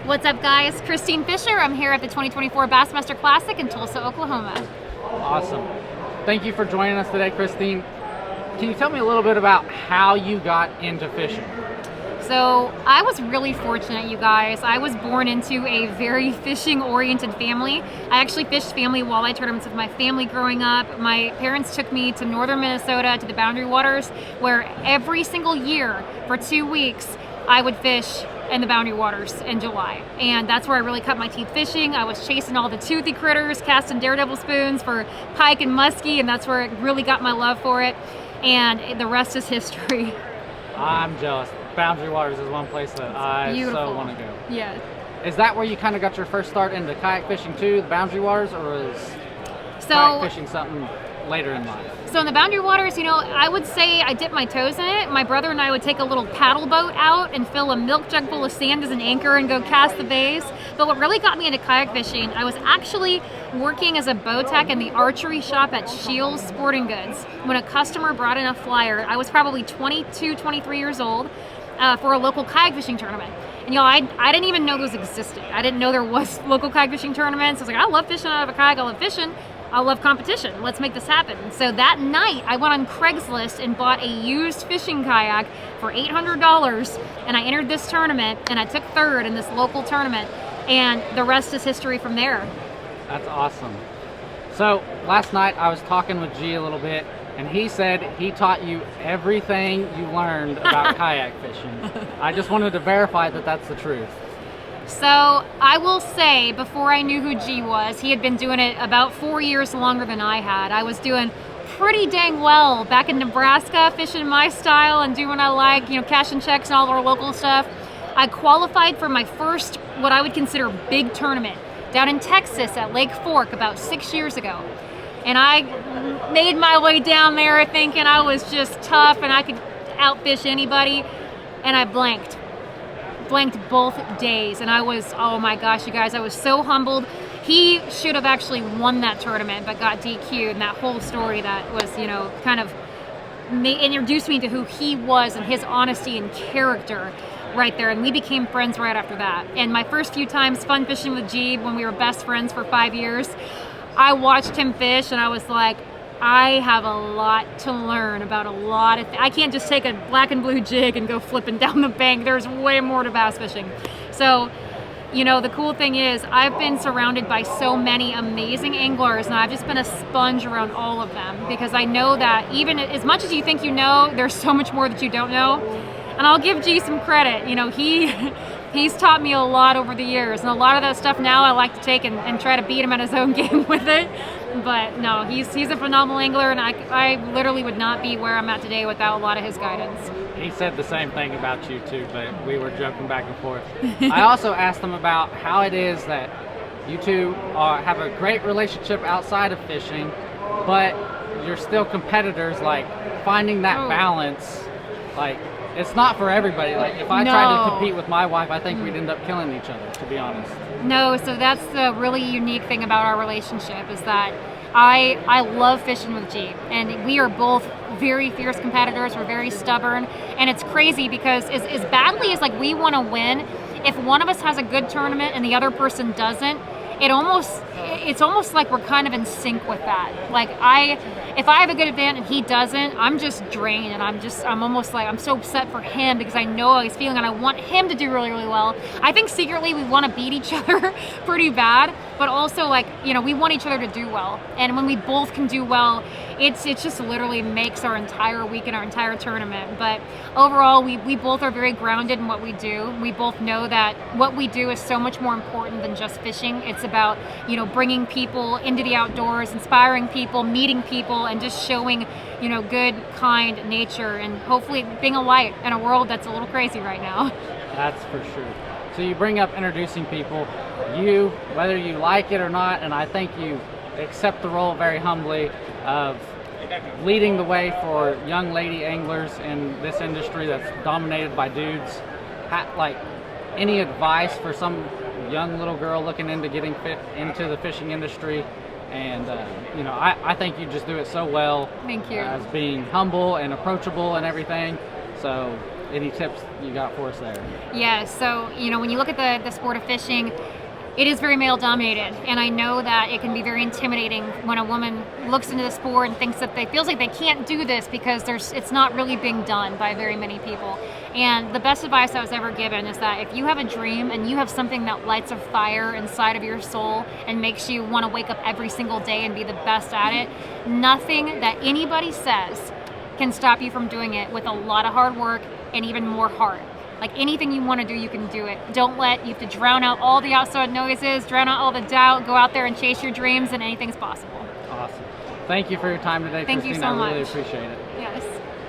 What's up, guys? Kristine Fischer. I'm here at the 2024 Bassmaster Classic in Tulsa, Oklahoma. Awesome. Thank you for joining us today, Kristine. Can you tell me a little bit about how you got into fishing? So I was really fortunate, you guys. I was born into a very fishing-oriented family. I actually fished family walleye tournaments with my family growing up. My parents took me to northern Minnesota to the Boundary Waters, where every single year for 2 weeks I would fish in the Boundary Waters in July. And that's where I really cut my teeth fishing. I was chasing all the toothy critters, casting daredevil spoons for pike and muskie, and that's where it really got my love for it. And the rest is history. I'm jealous. Boundary Waters is one place that I Beautiful. so want to go. Yeah. Is that where you kind of got your first start into kayak fishing too, the Boundary Waters, or is kayak fishing something later in life? So in the Boundary Waters, I would say I dipped my toes in it. My brother and I would take a little paddle boat out and fill a milk jug full of sand as an anchor and go cast the bays. But what really got me into kayak fishing, I was actually working as a bow tech in the archery shop at Shields Sporting Goods when a customer brought in a flyer. I was probably 22, 23 years old for a local kayak fishing tournament. And I didn't even know those existed. I didn't know there was local kayak fishing tournaments. I was like, I love fishing out of a kayak, I love fishing. I love competition. Let's make this happen. So that night, I went on Craigslist and bought a used fishing kayak for $800, and I entered this tournament, and I took third in this local tournament, and the rest is history from there. That's awesome. So last night I was talking with G a little bit, and he said he taught you everything you learned about kayak fishing. I just wanted to verify that that's the truth. So I will say, before I knew who G was, he had been doing it about 4 years longer than I had. I was doing pretty dang well back in Nebraska, fishing my style and doing what I like, cashing checks and all our local stuff. I qualified for my first, what I would consider big tournament, down in Texas at Lake Fork about 6 years ago. And I made my way down there thinking I was just tough and I could outfish anybody, and I blanked both days, and I was, oh my gosh, you guys, I was so humbled. He should have actually won that tournament but got DQ'd, and that whole story that was, kind of introduced me to who he was and his honesty and character right there, and we became friends right after that. And my first few times fun fishing with G, when we were best friends for 5 years, I watched him fish and I was like, I have a lot to learn about a lot of I can't just take a black and blue jig and go flipping down the bank. There's way more to bass fishing. So, the cool thing is I've been surrounded by so many amazing anglers, and I've just been a sponge around all of them, because I know that even as much as you think you know, there's so much more that you don't know. And I'll give G some credit. He's taught me a lot over the years, and a lot of that stuff now I like to take and try to beat him at his own game with it. But no, he's a phenomenal angler, and I literally would not be where I'm at today without a lot of his guidance. He said the same thing about you too, but we were joking back and forth. I also asked him about how it is that you two have a great relationship outside of fishing, but you're still competitors, like finding that balance, like it's not for everybody. Like if I tried to compete with my wife, I think we'd end up killing each other, to be honest. No, so that's the really unique thing about our relationship, is that I love fishing with G, and we are both very fierce competitors. We're very stubborn, and it's crazy because as badly as we want to win, if one of us has a good tournament and the other person doesn't, it's almost like we're kind of in sync with that. Like if I have a good event and he doesn't, I'm just drained, and I'm almost like I'm so upset for him because I know how he's feeling and I want him to do really, really well. I think secretly we want to beat each other pretty bad, but also we want each other to do well. And when we both can do well, it just literally makes our entire week and our entire tournament. But overall, we both are very grounded in what we do. We both know that what we do is so much more important than just fishing. It's about bringing people into the outdoors, inspiring people, meeting people, and just showing good, kind nature, and hopefully being a light in a world that's a little crazy right now. That's for sure. So you bring up introducing people, whether you like it or not, and I think you accept the role very humbly of leading the way for young lady anglers in this industry that's dominated by dudes. Any advice for some young little girl looking into getting fit into the fishing industry? And I think you just do it so well. Thank you. As being humble and approachable and everything. So any tips you got for us there? Yeah, so, when you look at the sport of fishing, it is very male dominated, and I know that it can be very intimidating when a woman looks into the sport and thinks that feels like they can't do this because it's not really being done by very many people. And the best advice I was ever given is that if you have a dream and you have something that lights a fire inside of your soul and makes you want to wake up every single day and be the best at it, nothing that anybody says can stop you from doing it with a lot of hard work and even more heart. Like anything you want to do, you can do it. You have to drown out all the outside noises, drown out all the doubt, go out there and chase your dreams, and anything's possible. Awesome. Thank you for your time today, Thank Kristine. you so much. I really appreciate it. Yes.